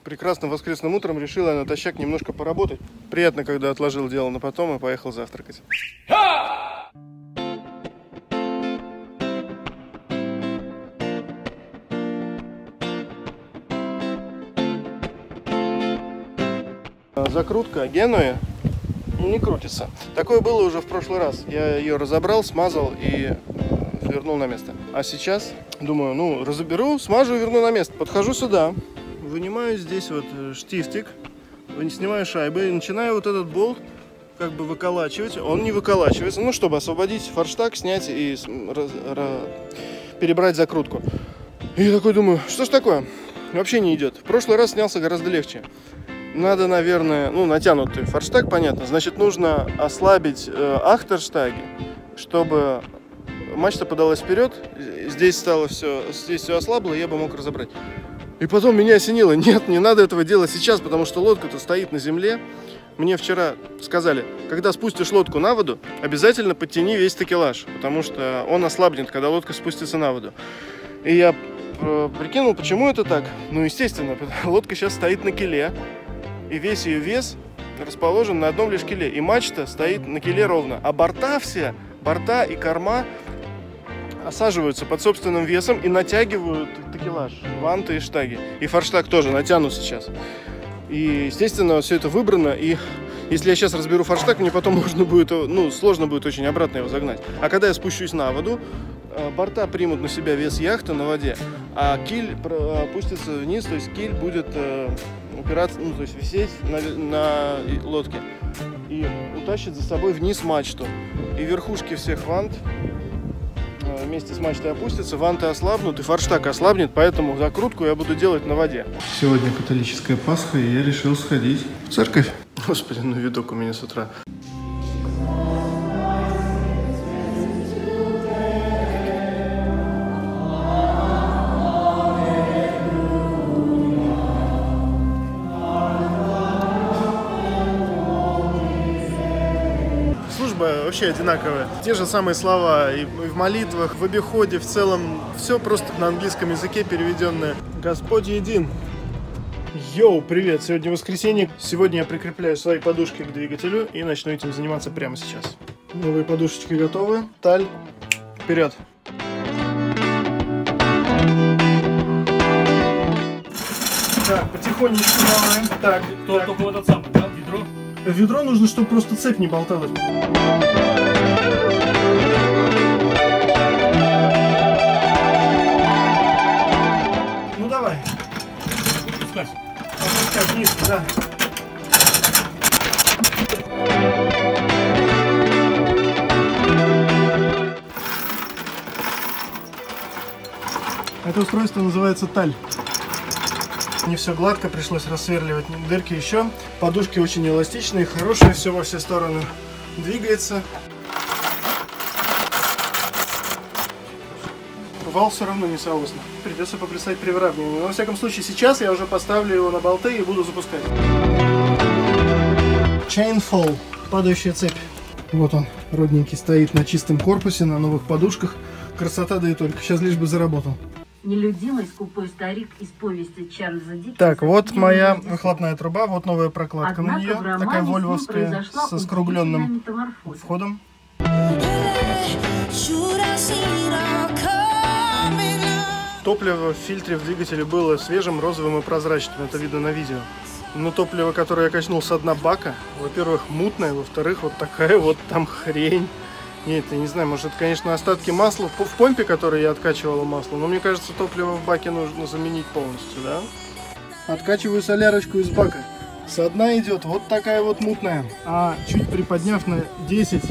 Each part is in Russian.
Прекрасным воскресным утром решил я натощак немножко поработать. Приятно, когда отложил дело на потом и поехал завтракать. Закрутка Генуи не крутится. Такое было уже в прошлый раз. Я ее разобрал, смазал и вернул на место. А сейчас думаю, ну, разоберу, смажу и верну на место. Подхожу сюда, вынимаю здесь вот штифтик, снимаю шайбы и начинаю вот этот болт как бы выколачивать. Он не выколачивается, ну, чтобы освободить форштаг, снять и перебрать закрутку. И я такой думаю, что ж такое? Вообще не идет. В прошлый раз снялся гораздо легче. Надо, наверное, ну, натянутый форштаг, понятно. Значит, нужно ослабить ахтерштаги, чтобы мачта подалась вперед. Здесь стало все ослабло, я бы мог разобрать. И потом меня осенило. Нет, не надо этого делать сейчас, потому что лодка-то стоит на земле. Мне вчера сказали, когда спустишь лодку на воду, обязательно подтяни весь такелаж, потому что он ослабнет, когда лодка спустится на воду. И я прикинул, почему это так. Ну, естественно, лодка сейчас стоит на киле. И весь ее вес расположен на одном лишь киле. И мачта стоит на киле ровно. А борта и корма осаживаются под собственным весом и натягивают такелаж, ванты и штаги. И форштаг тоже натянут сейчас. И, естественно, все это выбрано. И если я сейчас разберу форштаг, мне потом можно будет, ну, сложно будет очень обратно его загнать. А когда я спущусь на воду, борта примут на себя вес яхты на воде, а киль опустится вниз, то есть киль будет упираться, ну, то есть висеть на лодке и утащит за собой вниз мачту. И верхушки всех вант вместе с мачтой опустятся, ванты ослабнут и форштаг ослабнет, поэтому закрутку я буду делать на воде. Сегодня католическая Пасха, и я решил сходить в церковь. Господи, ну видок у меня с утра. Вообще одинаковые. Те же самые слова и в молитвах, в обиходе, в целом. Все просто на английском языке переведенное. Господь един. Йоу, привет! Сегодня воскресенье. Сегодня я прикрепляю свои подушки к двигателю и начну этим заниматься прямо сейчас. Новые подушечки готовы. Таль, вперед! Так, потихонечку делаем. Так, только вот этот самый, да? Ведро? Ведро нужно, чтобы просто цепь не болталась. Ну давай. Пускай. Опускай вниз, да. Это устройство называется таль. Не все гладко, пришлось рассверливать дырки еще. Подушки очень эластичные, хорошие, все во все стороны двигается. Вал все равно не соосно. Придется поплясать при выравнивании. Но во всяком случае сейчас я уже поставлю его на болты и буду запускать. Chain fall. Падающая цепь. Вот он, родненький, стоит на чистом корпусе, на новых подушках. Красота, да и только. Сейчас лишь бы заработал. Нелюдимый скупой старик из повести Чарльза Диккенса. Так, вот моя выхлопная труба, вот новая прокладка на нее, такая вольвовская, со скругленным входом. Топливо в фильтре в двигателе было свежим, розовым и прозрачным, это видно на видео. Но топливо, которое я качнул со дна бака, во-первых, мутное, во-вторых, вот такая вот там хрень. Нет, я не знаю, может это, конечно, остатки масла в помпе, которой я откачивал масло, но мне кажется, топливо в баке нужно заменить полностью, да? Откачиваю солярочку из бака. Со дна идет вот такая вот мутная, а чуть приподняв на 10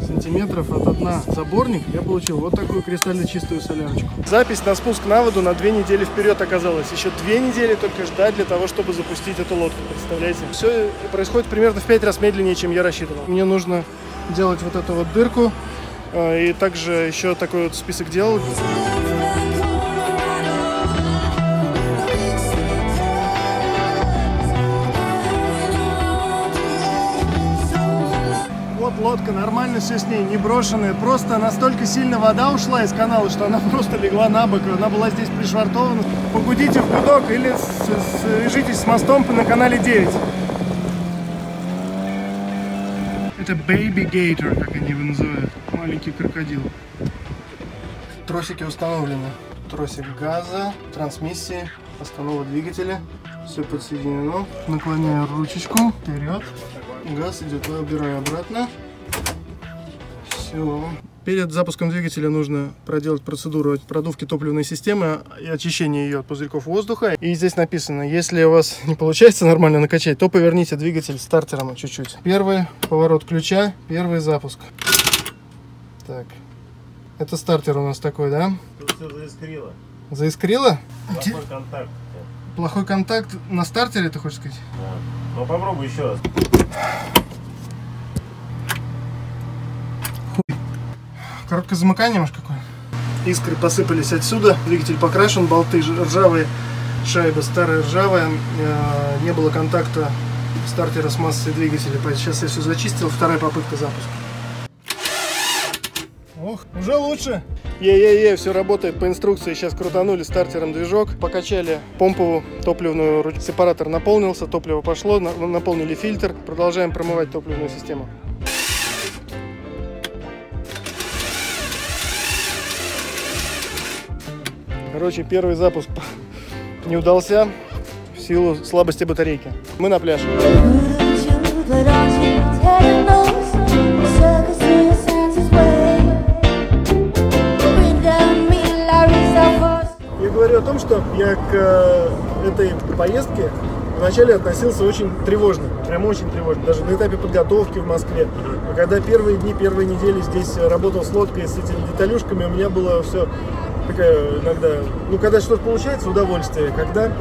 сантиметров от дна заборник, я получил вот такую кристально чистую солярочку. Запись на спуск на воду на 2 недели вперед оказалась. Еще 2 недели только ждать для того, чтобы запустить эту лодку, представляете? Все происходит примерно в 5 раз медленнее, чем я рассчитывал. Мне нужно делать вот эту вот дырку, и также еще такой вот список дел. Вот лодка, нормально все с ней, не брошенная. Просто настолько сильно вода ушла из канала, что она просто легла на бок. Она была здесь пришвартована. Погудите в гудок или свяжитесь с мостом на канале 9. Это Baby Gator, как они его называют. Маленький крокодил. Тросики установлены. Тросик газа, трансмиссии, останова двигателя. Все подсоединено. Наклоняю ручечку вперед. Газ идет, я убираю обратно. Все. Перед запуском двигателя нужно проделать процедуру продувки топливной системы и очищения ее от пузырьков воздуха. И здесь написано, если у вас не получается нормально накачать, то поверните двигатель стартером чуть-чуть. Первый поворот ключа, первый запуск. Так. Это стартер у нас такой, да? Тут все заискрило. Заискрило? Плохой контакт. Плохой контакт на стартере, ты хочешь сказать? Да. Ну попробуй еще раз. Короткое замыкание, может, какое? Искры посыпались отсюда. Двигатель покрашен, болты ржавые, шайба старая ржавая. Не было контакта стартера с массой двигателя. Сейчас я все зачистил. Вторая попытка запуска. Ох, уже лучше. Все работает по инструкции. Сейчас крутанули стартером движок, покачали помповую топливную, сепаратор наполнился, топливо пошло, наполнили фильтр. Продолжаем промывать топливную систему. Короче, первый запуск не удался в силу слабости батарейки. Мы на пляже. Я говорю о том, что я к этой поездке вначале относился очень тревожно, прям очень тревожно, даже на этапе подготовки в Москве. А когда первые дни, первые недели здесь работал с лодкой, с этими деталюшками, у меня было все такая иногда, ну когда что-то получается, удовольствие, когда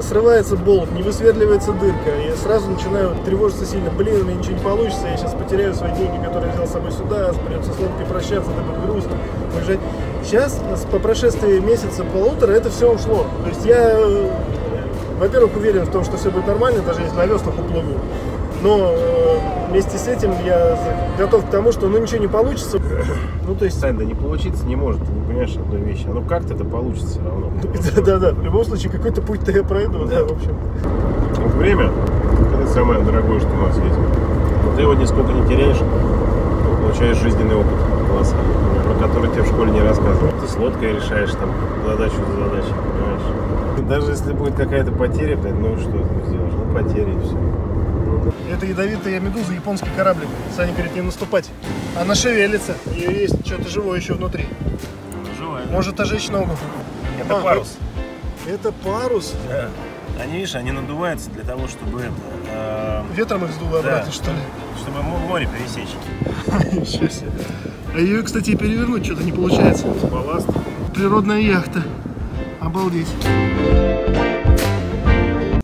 срывается болт, не высверливается дырка, я сразу начинаю тревожиться сильно, блин, у меня ничего не получится, я сейчас потеряю свои деньги, которые я взял с собой сюда, придется с лодкой прощаться, это будет грустно, уезжать. Сейчас, по прошествии месяца-полутора, это все ушло. То есть я, во-первых, уверен в том, что все будет нормально, даже если на веслах уплыву. Но вместе с этим я готов к тому, что ничего не получится. Ну, то есть... Сань, да не получиться не может, ты не понимаешь одной вещи. Ну как-то это получится все равно. Да-да, в любом случае, какой-то путь-то я пройду, да, в общем. Вот время, это самое дорогое, что у нас есть. Но ты его нисколько не теряешь, получаешь жизненный опыт колоссальный, про который тебе в школе не рассказывали. Ты с лодкой решаешь там задачу за задачей, понимаешь? Даже если будет какая-то потеря, ну что ты сделаешь? Ну потеря и все. Это ядовитая медуза, японский кораблик. Саня говорит, не наступать. Она шевелится, у нее есть что-то живое еще внутри. Живая. Может ожечь ногу. Это парус. Это парус? Да. Они, видишь, они надуваются для того, чтобы это... Ветром их сдуло обратно, что ли? Чтобы море пересечь. Ничего себе. А ее, кстати, перевернуть что-то не получается. Балласт. Природная яхта. Обалдеть.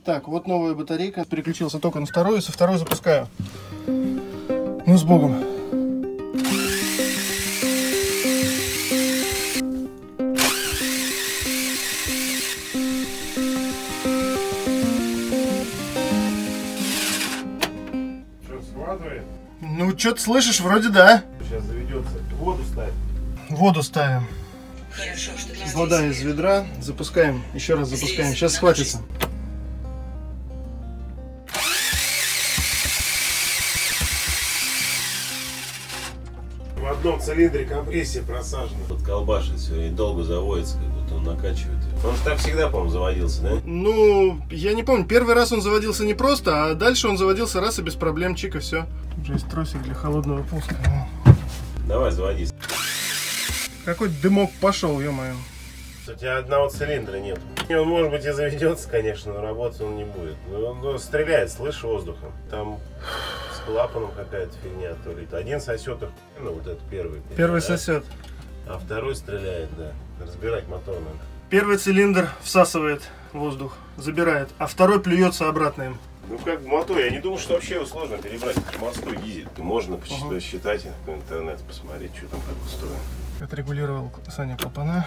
Так, вот новая батарейка. Переключился только на вторую, со второй запускаю. Ну, с Богом. Что, схватывает? Ну, что-то слышишь, вроде да. Сейчас заведется. Воду ставь. Воду ставим. Вода из ведра. Запускаем. Еще раз запускаем. Сейчас схватится. В одном цилиндре компрессия просажена. Вот колбашит все и долго заводится, как будто он накачивает. Он же так всегда, по-моему, заводился, да? Ну, я не помню. Первый раз он заводился не просто, а дальше он заводился раз и без проблем. Чика, все. Уже есть тросик для холодного пуска. Давай, заводись. Какой дымок пошел, ё-моё. У тебя одного цилиндра нет. Он, может быть, и заведется, конечно, но работать он не будет. Но он стреляет, слышишь, воздухом. Там с клапаном какая-то фигня то ли. Один сосет, ну вот это первый. Первый да? сосет. А второй стреляет, да. Разбирать мотор надо. Первый цилиндр всасывает воздух, забирает, а второй плюется обратно им. Ну как в моторе, я не думаю, что вообще его сложно перебрать. Это морской дизель. Можно посчитать, в интернет посмотреть, что там как устроено. Отрегулировал Саня клапана.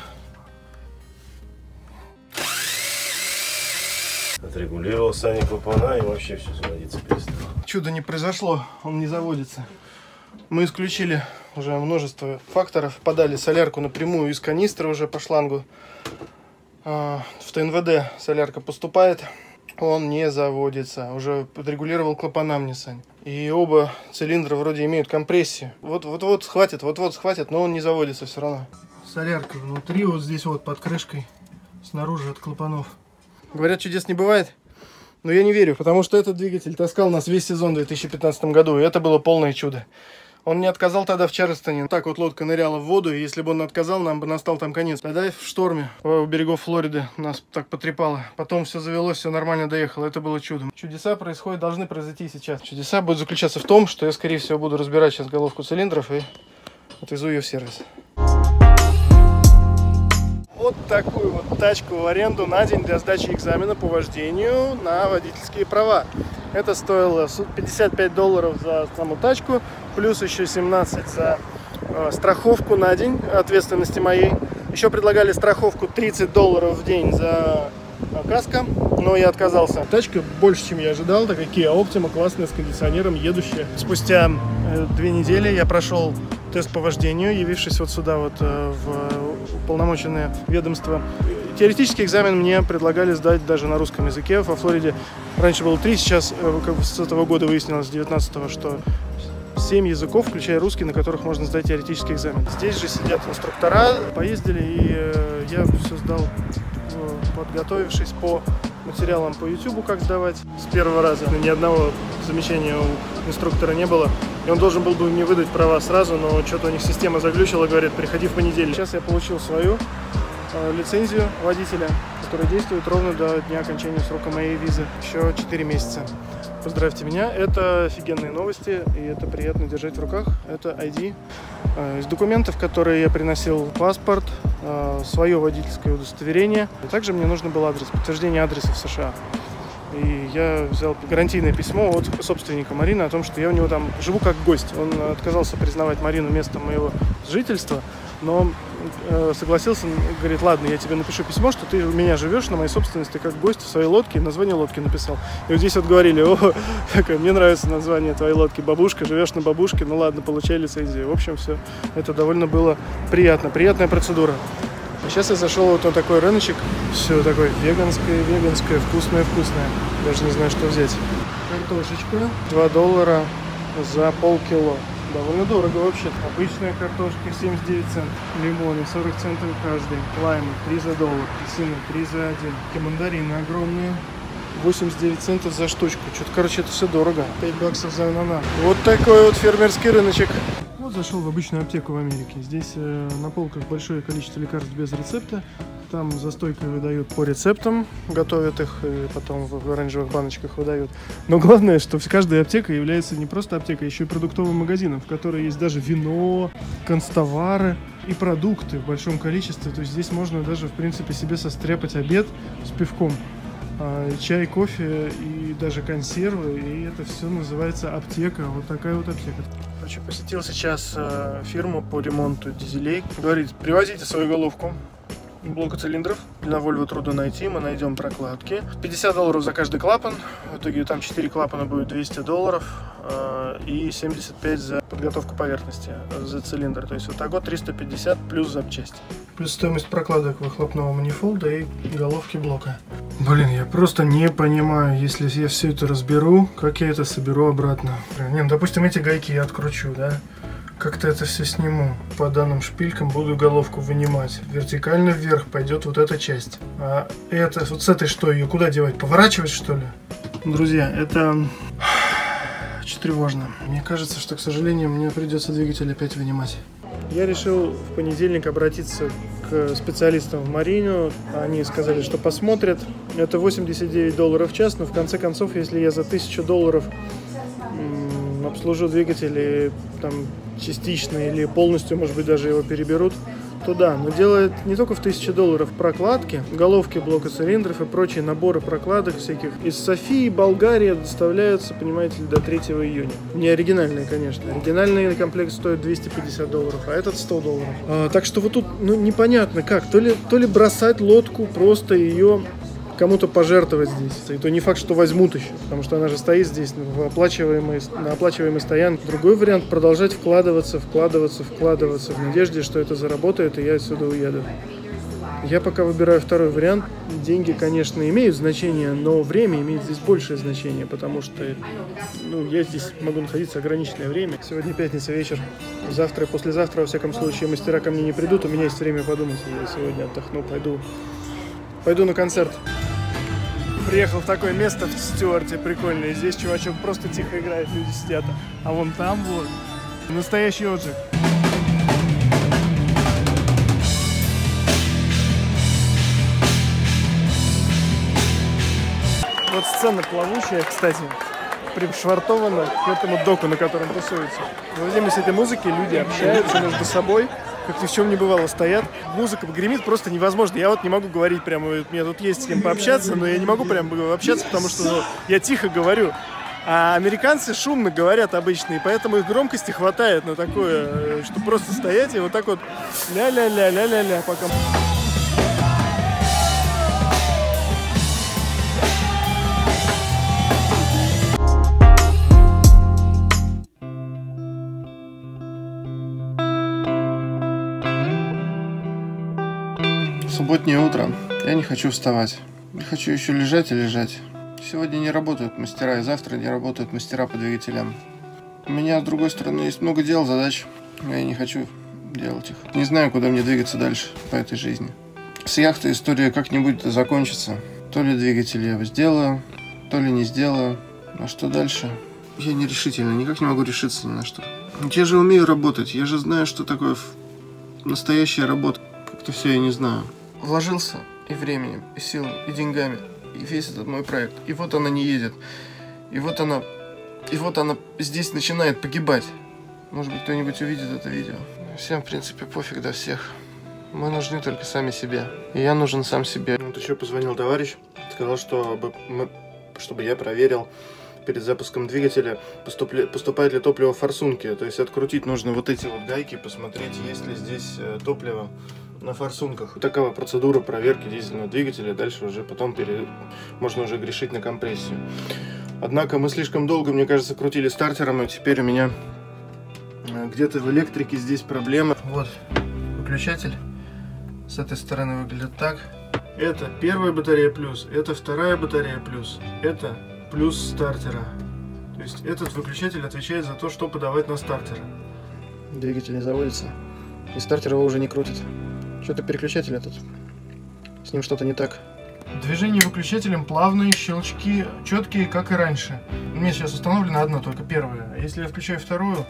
Отрегулировал Саня клапана и вообще все заводиться перестало. Чудо не произошло, он не заводится. Мы исключили уже множество факторов, подали солярку напрямую из канистры уже по шлангу. В ТНВД солярка поступает, он не заводится. Уже подрегулировал клапана мне, Сань. И оба цилиндра вроде имеют компрессию. Вот схватит, схватит, но он не заводится все равно. Солярка внутри, вот здесь вот под крышкой, снаружи от клапанов. Говорят, чудес не бывает. Но я не верю, потому что этот двигатель таскал нас весь сезон в 2015 году, и это было полное чудо. Он не отказал тогда в Чарльстоне. Так вот лодка ныряла в воду, и если бы он отказал, нам бы настал там конец. Тогда в шторме у берегов Флориды нас так потрепало. Потом все завелось, все нормально доехало. Это было чудом. Чудеса должны произойти сейчас. Чудеса будут заключаться в том, что я, скорее всего, буду разбирать сейчас головку цилиндров и отвезу ее в сервис. Вот такую вот тачку в аренду на день для сдачи экзамена по вождению на водительские права. Это стоило $55 за саму тачку, плюс еще 17 за страховку на день ответственности моей. Еще предлагали страховку $30 в день за каско, но я отказался. Тачка больше, чем я ожидал, такая Kia Optima, классная, с кондиционером, едущая. Спустя 2 недели я прошел тест по вождению, явившись вот сюда вот в уполномоченное ведомство. Теоретический экзамен мне предлагали сдать даже на русском языке. Во Флориде раньше было 3, сейчас как бы с этого года выяснилось, с 19-го, что 7 языков, включая русский, на которых можно сдать теоретический экзамен. Здесь же сидят инструктора, поездили, и я все сдал, подготовившись по материалам по YouTube, как сдавать. С первого раза ни одного замечания у инструктора не было. И он должен был бы мне выдать права сразу, но что-то у них система заглючила, говорит, приходи в понедельник. Сейчас я получил свою лицензию водителя, которая действует ровно до дня окончания срока моей визы. Еще 4 месяца. Поздравьте меня. Это офигенные новости, и это приятно держать в руках. Это ID. Из документов, которые я приносил: паспорт, свое водительское удостоверение. Также мне нужен был адрес, подтверждение адреса в США. И я взял гарантийное письмо от собственника Марины о том, что я у него там живу как гость. Он отказался признавать Марину местом моего жительства, но согласился, говорит, ладно, я тебе напишу письмо, что ты у меня живешь на моей собственности как гость в своей лодке, название лодки написал. И вот здесь вот говорили, мне нравится название твоей лодки, бабушка, живешь на бабушке, ну ладно, получай лицензию. В общем, все, это довольно было приятно, приятная процедура. А сейчас я зашел вот на такой рыночек, все такое веганское, вкусное. Даже не знаю, что взять. Картошечка, $2 за полкило. Довольно дорого вообще. Обычная картошка 79 центов. Лимоны 40 центов каждый. Лаймы 3 за $1. Апельсины 3 за 1. Мандарины огромные. 89 центов за штучку. Что-то, короче, это все дорого. 5 баксов за ананас. Вот такой вот фермерский рыночек. Вот зашел в обычную аптеку в Америке. Здесь на полках большое количество лекарств без рецепта. Там за стойкой выдают по рецептам, готовят их и потом в оранжевых баночках выдают. Но главное, что каждая аптека является не просто аптекой, еще и продуктовым магазином, в которой есть даже вино, канцтовары и продукты в большом количестве. То есть здесь можно даже, в принципе, себе состряпать обед с пивком. Чай, кофе и даже консервы. И это все называется аптека. Вот такая вот аптека. Короче, посетил сейчас фирму по ремонту дизелей. Говорит, привозите свою головку блока цилиндров. На Volvo трудно найти, мы найдем прокладки. $50 за каждый клапан. В итоге там 4 клапана будет $200. И 75 за подготовку поверхности за цилиндр. То есть вот так вот 350 плюс запчасти. Плюс стоимость прокладок выхлопного манифолда и головки блока. Блин, я просто не понимаю, если я все это разберу, как я это соберу обратно. Не, ну, допустим, эти гайки я откручу, да? Как-то это все сниму. По данным шпилькам буду головку вынимать. Вертикально вверх пойдет вот эта часть. А это, вот с этой что, ее куда девать? Поворачивать, что ли? Друзья, это тревожно. Мне кажется, что, к сожалению, мне придется двигатель опять вынимать. Я решил в понедельник обратиться к специалистам в Марину. Они сказали, что посмотрят. Это $89 в час, но в конце концов, если я за $1000 обслужу двигатель и там частично или полностью, может быть, даже его переберут, то да. Но делает не только в $1000 прокладки, головки блока цилиндров и прочие наборы прокладок всяких. Из Софии, Болгарии доставляются, понимаете ли, до 3 июня. Не оригинальные, конечно. Оригинальный комплект стоит $250, а этот $100. Так что вот тут, ну, непонятно как. То ли бросать лодку, просто ее кому-то пожертвовать здесь. И то не факт, что возьмут еще, потому что она же стоит здесь на оплачиваемой стоянке. Другой вариант — продолжать вкладываться в надежде, что это заработает, и я отсюда уеду. Я пока выбираю второй вариант. Деньги, конечно, имеют значение, но время имеет здесь большее значение, потому что я здесь могу находиться ограниченное время. Сегодня пятница, вечер. Завтра и послезавтра, во всяком случае, мастера ко мне не придут. У меня есть время подумать. Я сегодня отдохну, пойду на концерт. Приехал в такое место в Стюарте прикольное. Здесь чувачок просто тихо играет, люди сидят. А вон там вот настоящий отжиг. Вот сцена плавучая, кстати, пришвартована к этому доку, на котором тусуется. Во время этой музыки люди общаются между собой, как ни в чем не бывало, стоят. Музыка гремит просто невозможно. Я вот не могу говорить прямо, у меня тут есть с кем пообщаться, но я не могу прямо общаться, потому что я тихо говорю. А американцы шумно говорят обычно, и поэтому их громкости хватает на такое, что просто стоять и вот так вот ля-ля-ля-ля-ля-ля, пока... Субботнее утро. Я не хочу вставать. Я хочу еще лежать и лежать. Сегодня не работают мастера, и завтра не работают мастера по двигателям. У меня, с другой стороны, есть много дел, задач. Я не хочу делать их. Не знаю, куда мне двигаться дальше по этой жизни. С яхтой история как-нибудь закончится. То ли двигатель я его сделаю, то ли не сделаю. А что дальше? Я нерешительно, никак не могу решиться ни на что. Я же умею работать, я же знаю, что такое настоящая работа. Как-то все я не знаю. Вложился и временем, и силами, и деньгами, и весь этот мой проект. И вот она не едет. И вот она здесь начинает погибать. Может быть, кто-нибудь увидит это видео. Всем, в принципе, пофиг до всех. Мы нужны только сами себе. И я нужен сам себе. Вот еще позвонил товарищ, сказал, чтобы я проверил перед запуском двигателя, поступает ли топливо в форсунки. То есть открутить нужно вот эти вот гайки, посмотреть, есть ли здесь топливо на форсунках. Такова процедура проверки дизельного двигателя. Дальше уже потом можно уже грешить на компрессию. Однако мы слишком долго, мне кажется, крутили стартером, и теперь у меня где-то в электрике здесь проблема. Вот выключатель. С этой стороны выглядит так. Это первая батарея плюс, это вторая батарея плюс, это плюс стартера. То есть этот выключатель отвечает за то, что подавать на стартер. Двигатель не заводится, и стартер его уже не крутит. Что-то переключатель этот. С ним что-то не так. Движение выключателем плавные, щелчки четкие, как и раньше. У меня сейчас установлено одно, только первое. А если я включаю вторую,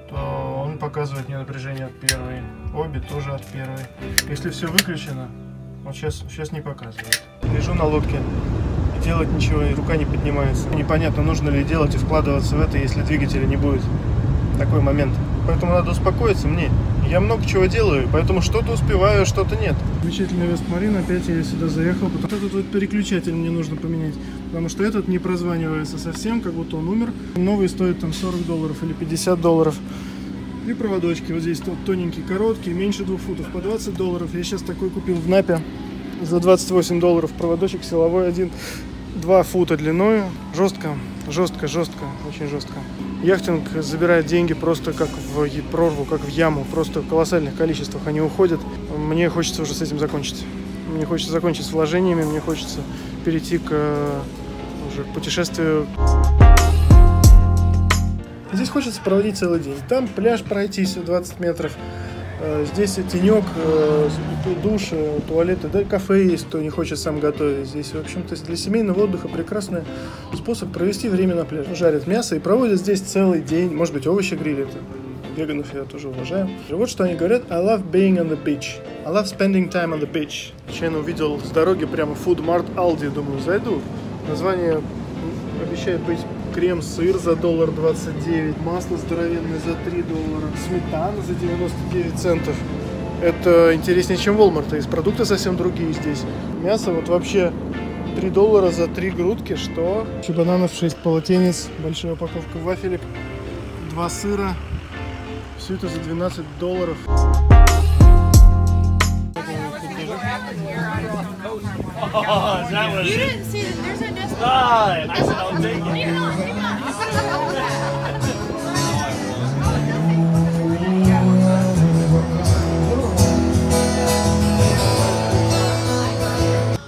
то он показывает мне напряжение от первой. Обе тоже от первой. Если все выключено, вот сейчас не показывает. Лежу на лодке. Делать ничего, и рука не поднимается. Непонятно, нужно ли делать и вкладываться в это, если двигателя не будет. Такой момент. Поэтому надо успокоиться мне. Я много чего делаю, поэтому что-то успеваю, что-то нет. Замечательный Вестмарин, опять я сюда заехал. Вот этот вот переключатель мне нужно поменять, потому что этот не прозванивается совсем, как будто он умер. Новый стоит там $40 или $50. И проводочки вот здесь тоненькие, короткие, меньше 2 футов, по $20. Я сейчас такой купил в Напе за $28. Проводочек силовой 2 фута длиною. Жестко, очень жестко. Яхтинг забирает деньги просто как в прорву, как в яму. Просто в колоссальных количествах они уходят. Мне хочется уже с этим закончить. Мне хочется закончить с вложениями, мне хочется перейти к путешествию. Здесь хочется проводить целый день. Там пляж пройтись 20 метров. Здесь тенек, душ, туалеты, да, кафе есть, кто не хочет сам готовить. Здесь, в общем-то, для семейного отдыха прекрасный способ провести время на пляже. Жарят мясо и проводят здесь целый день. Может быть, овощи грилят. Веганов я тоже уважаю. Вот что они говорят: I love being on the beach. I love spending time on the beach. Я увидел с дороги прямо Food Mart Aldi. Думаю, зайду. Название обещает быть крем-сыр за $1.29, масло здоровенное за $3, сметана за 99 центов. Это интереснее, чем Walmart. Есть продукты совсем другие здесь. Мясо вот вообще $3 за 3 грудки, что? Еще бананов 6 полотенец, большая упаковка вафелек, 2 сыра. Все это за $12. Oh, is that what it You is? didn't see that there's a disc. Ah, and I said, I'll take it. Here, no, hang on. You put it on that.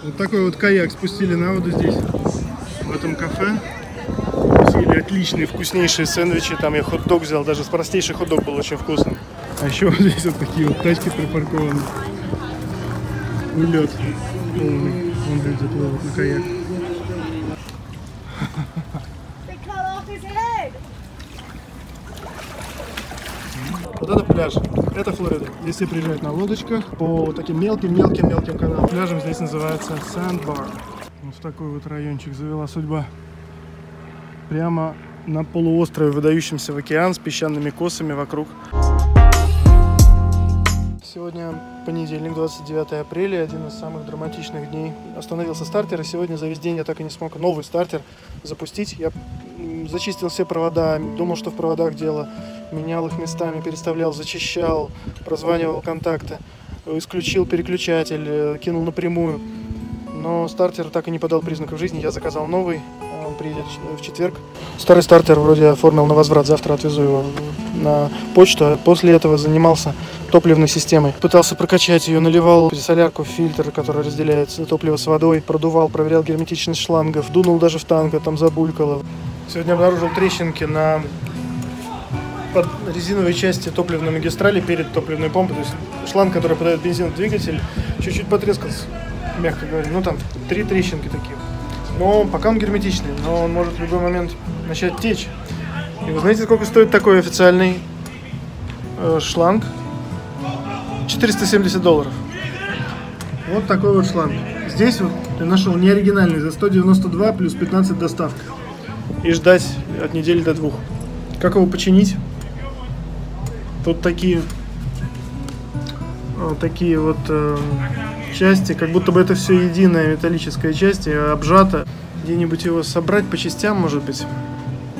Вот такой вот каяк спустили на воду здесь, в этом кафе. Съели отличные, вкуснейшие сэндвичи. Там я хот-дог взял, даже простейший хот-дог был очень вкусным. А еще вот здесь вот такие вот тачки припаркованы. Улет полный. Вон люди плывут на каяк. Вот это пляж, это Флорида. Здесь все приезжают на лодочках по таким мелким каналам. Пляжем здесь называется Sandbar. Вот в такой вот райончик завела судьба. Прямо на полуострове, выдающемся в океан, с песчаными косами вокруг. Сегодня понедельник, 29 апреля, один из самых драматичных дней. Остановился стартер, и сегодня за весь день я так и не смог новый стартер запустить. Я зачистил все провода, думал, что в проводах дело. Менял их местами, переставлял, зачищал, прозванивал контакты, исключил переключатель, кинул напрямую. Но стартер так и не подал признаков жизни. Я заказал новый, он приедет в четверг. Старый стартер вроде оформил на возврат, завтра отвезу его на почту. После этого занимался топливной системой. Пытался прокачать ее, наливал солярку в фильтр, который разделяет топливо с водой, продувал, проверял герметичность шлангов, дунул даже в танк, там забулькало. Сегодня обнаружил трещинки на под резиновой части топливной магистрали перед топливной помпой. То есть шланг, который подает бензин в двигатель, чуть-чуть потрескался, мягко говоря. Ну там 3 трещинки такие. Но пока он герметичный, но он может в любой момент начать течь. И вы знаете, сколько стоит такой официальный шланг? $470. Вот такой вот шланг. Здесь вот я нашел неоригинальный за 192 плюс 15 доставка. И ждать от недели до 2. Как его починить? Тут такие вот части, как будто бы это все единая металлическая часть, и обжата. Где-нибудь его собрать по частям, может быть.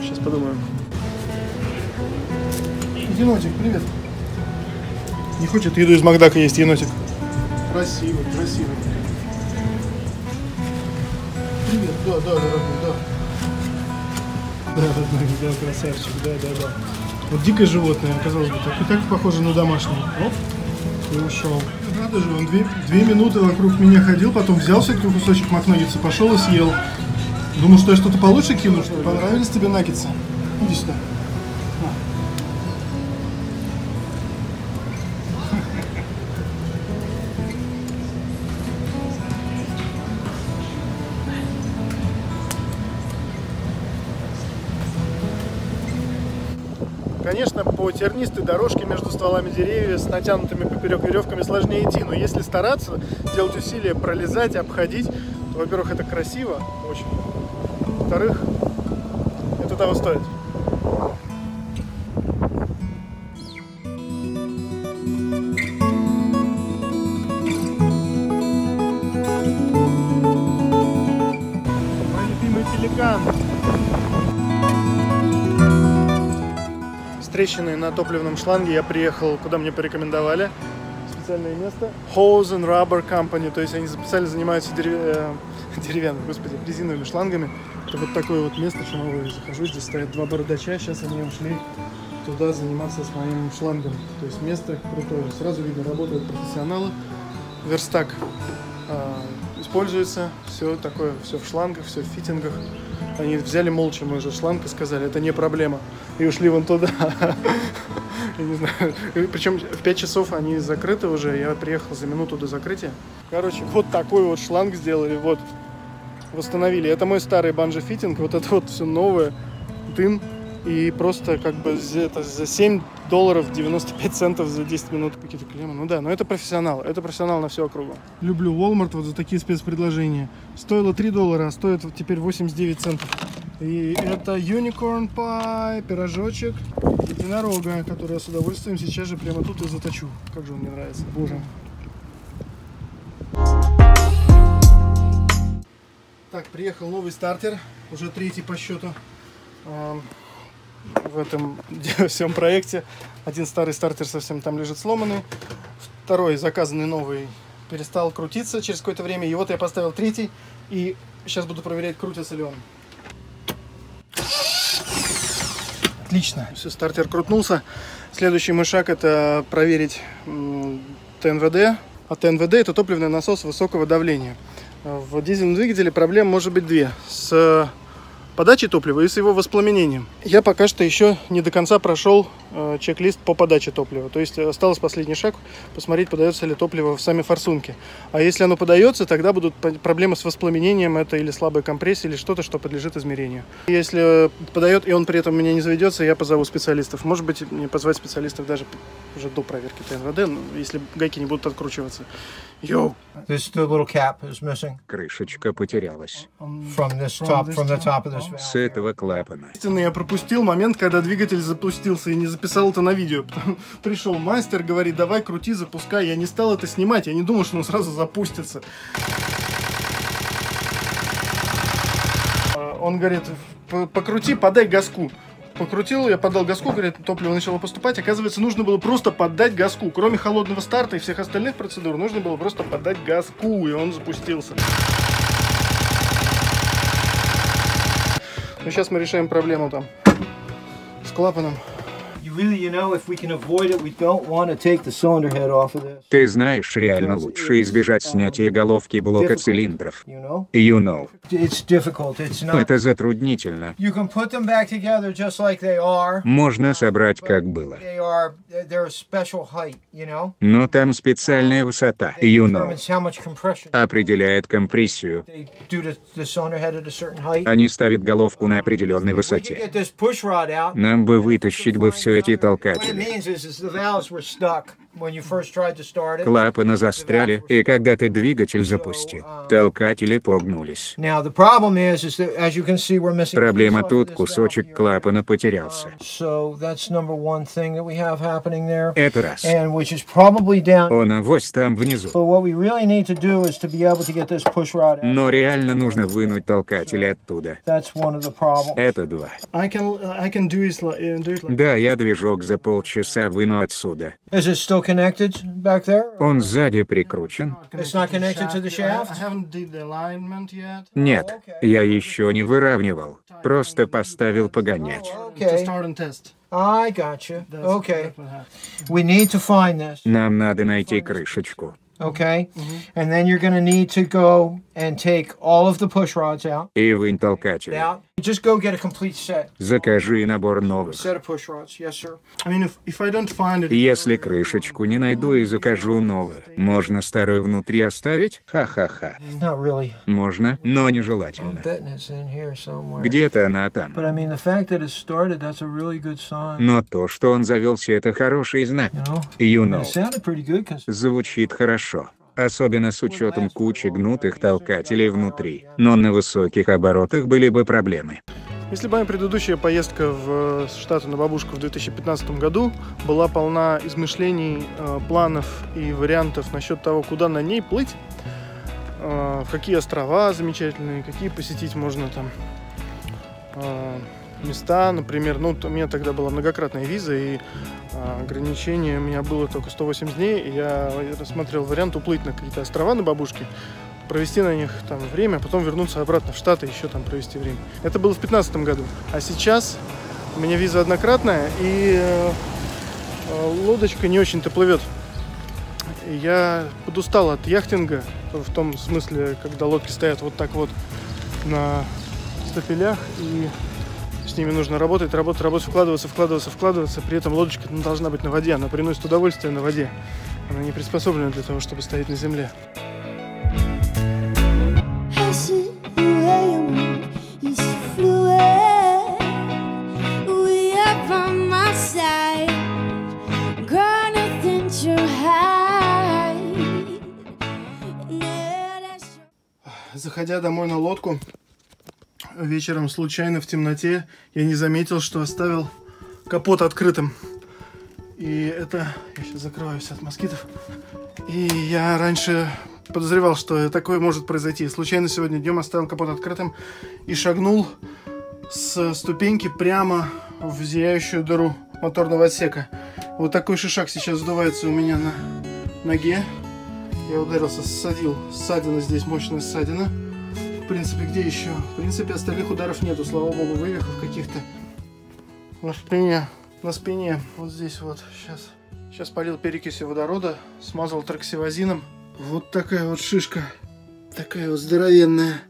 Сейчас подумаем. Енотик, привет. Не хочет еду из Макдака есть, енотик. Красивый, красивый. Привет, да, дорогой, да. Да, красавчик, да. Вот дикое животное, казалось бы, так похоже на домашнее. Оп, и ушел. Надо же, он 2 минуты вокруг меня ходил, потом взял все-таки кусочек макнаггетса, пошел и съел. Думал, что я что-то получше кину, что ли? Понравились тебе наггетсы? Иди сюда. Конечно, по тернистой дорожке между стволами деревьев с натянутыми поперек веревками сложнее идти, но если стараться, делать усилия, пролезать, обходить, то, во-первых, это красиво очень, во-вторых, это того стоит. Мой любимый пеликан. Трещины на топливном шланге я приехал, куда мне порекомендовали. Специальное место. Hose and Rubber Company. То есть они специально занимаются деревянными, господи, резиновыми шлангами. Это вот такое вот место чумовое. Захожу, здесь стоят 2 бородача. Сейчас они ушли туда заниматься с моим шлангом. То есть место крутое. Сразу видно, работают профессионалы. Верстак используется. Все такое, все в шлангах, все в фитингах. Они взяли молча мой же шланг и сказали, это не проблема. И ушли вон туда. Я не знаю. Причем в 5 часов они закрыты уже. Я приехал за минуту до закрытия. Короче, вот такой вот шланг сделали. Вот. Восстановили. Это мой старый банджи-фитинг. Вот это вот все новое. Дын. И просто как бы это за $7.95 за 10 минут какие-то клеммы. Ну да, но это профессионал. Это профессионал на всю округу. Люблю Walmart вот за такие спецпредложения. Стоило $3, а стоит теперь 89 центов. И это Unicorn Pie, пирожочек единорога, который я с удовольствием сейчас же прямо тут и заточу. Как же он мне нравится, боже. Так, приехал новый стартер, уже 3-й по счету в этом всем проекте. Один старый стартер совсем там лежит сломанный, 2-й заказанный новый перестал крутиться через какое-то время. И вот я поставил третий, и сейчас буду проверять, крутится ли он. Отлично. Все, стартер крутнулся. Следующий мой шаг — это проверить ТНВД. А ТНВД — это топливный насос высокого давления. В дизельном двигателе проблем может быть две: с подачей топлива и с его воспламенением. Я пока что еще не до конца прошел чек-лист по подаче топлива. То есть осталось последний шаг — посмотреть, подается ли топливо в сами форсунки. А если оно подается, тогда будут проблемы с воспламенением. Это или слабая компрессия, или что-то, что подлежит измерению. Если подает, и он при этом у меня не заведется, я позову специалистов. Может быть, мне позвать специалистов даже уже до проверки ТНВД, если гайки не будут откручиваться. Йоу! Крышечка потерялась From the top of this valve. с этого клапана. Естественно, я пропустил момент, когда двигатель запустился, и не записал это на видео. Потом пришел мастер, говорит: давай крути, запускай. Я не стал это снимать, я не думал, что он сразу запустится. Он говорит: покрути, подай газку. Покрутил, я подал газку, говорит, топливо начало поступать. Оказывается, нужно было просто поддать газку. Кроме холодного старта и всех остальных процедур, нужно было просто поддать газку, и он запустился. Ну, сейчас мы решаем проблему там с клапаном. Ты знаешь, реально лучше избежать снятия головки блока цилиндров. You know. Это затруднительно. Можно собрать, как было. Но там специальная высота, you know, определяет компрессию. Они ставят головку на определенной высоте. Нам бы вытащить бы все эти толкатели. Клапаны застряли, и когда ты двигатель запустил, толкатели погнулись. Проблема тут, кусочек клапана потерялся. Это раз. Он авось там внизу. Но реально нужно вынуть толкатели оттуда. Это два. Да, я движок за полчаса выну отсюда. Он сзади прикручен? Нет, я еще не выравнивал. Просто поставил погонять. Нам надо найти крышечку. Okay, and then you're going to need to go and take all of the push rods out. И вынь толкатели. Just go get a complete set. Закажи набор новых. Set of push rods, yes, sir. I mean, if I don't find it... Если крышечку не найду и закажу новую, можно старую внутри оставить? Ха-ха-ха. Not really. Можно, но нежелательно. Где-то она там. But I mean, the fact that it started, that's a really good sign. Но то, что он завелся, это хороший знак. You know. It sounded pretty good. Звучит хорошо. Особенно с учетом кучи гнутых толкателей внутри. Но на высоких оборотах были бы проблемы. Если бы моя предыдущая поездка в Штаты на бабушку в 2015 году была полна измышлений, планов и вариантов насчет того, куда на ней плыть, в какие острова замечательные, какие посетить можно там места, например, ну, у меня тогда была многократная виза, и ограничение у меня было только 180 дней, и я рассмотрел вариант уплыть на какие-то острова на бабушке, провести на них там время, а потом вернуться обратно в Штаты и еще там провести время. Это было в 2015 году. А сейчас у меня виза однократная, и лодочка не очень-то плывет. Я подустал от яхтинга, в том смысле, когда лодки стоят вот так вот на стапелях, и с ними нужно работать, вкладываться. При этом лодочка должна быть на воде, она приносит удовольствие на воде. Она не приспособлена для того, чтобы стоять на земле. Заходя домой на лодку, вечером случайно в темноте я не заметил, что оставил капот открытым. И это... Я сейчас закрываюсь от москитов. И я раньше подозревал, что такое может произойти. Случайно сегодня днем оставил капот открытым и шагнул с ступеньки прямо в зияющую дыру моторного отсека. Вот такой шишак сейчас сдувается у меня на ноге. Я ударился, ссадил. Ссадина здесь, мощная ссадина. В принципе, где еще? В принципе, остальных ударов нету, слава богу, вывихов каких-то. На спине. Вот здесь вот. Сейчас полил перекисью водорода, смазал троксивазином. Вот такая вот шишка. Такая вот здоровенная.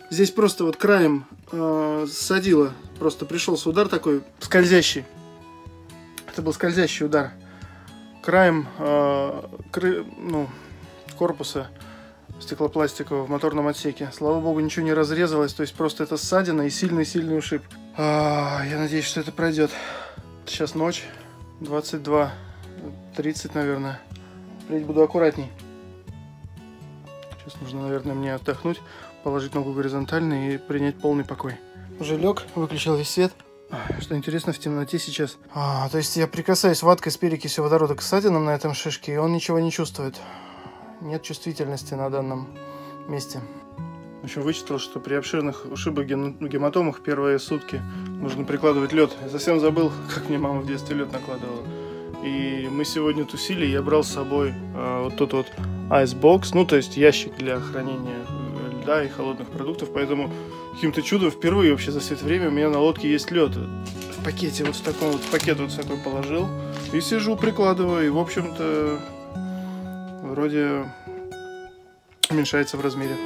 Здесь просто вот краем ссадило. Просто пришелся удар такой скользящий. Это был скользящий удар. Краем корпуса стеклопластикового в моторном отсеке. Слава богу, ничего не разрезалось. То есть просто это ссадина и сильный-сильный ушиб. Я надеюсь, что это пройдет. Сейчас ночь. 22:30, наверное. Впредь буду аккуратней. Сейчас нужно, наверное, мне отдохнуть, положить ногу горизонтально и принять полный покой. Уже лег, выключил весь свет. Что интересно, в темноте сейчас. То есть я прикасаюсь ваткой с перекисью водорода к ссадинам на этом шишке, и он ничего не чувствует. Нет чувствительности на данном месте. Еще вычитал, что при обширных ушибах гематомах первые сутки нужно прикладывать лед. Я совсем забыл, как мне мама в детстве лед накладывала. И мы сегодня тусили, я брал с собой вот тот вот айсбокс, ну то есть ящик для хранения льда и холодных продуктов, поэтому каким-то чудом впервые вообще за все это время у меня на лодке есть лед. В пакете, вот в таком вот пакет вот такой положил и сижу, прикладываю, и в общем-то вроде уменьшается в размере.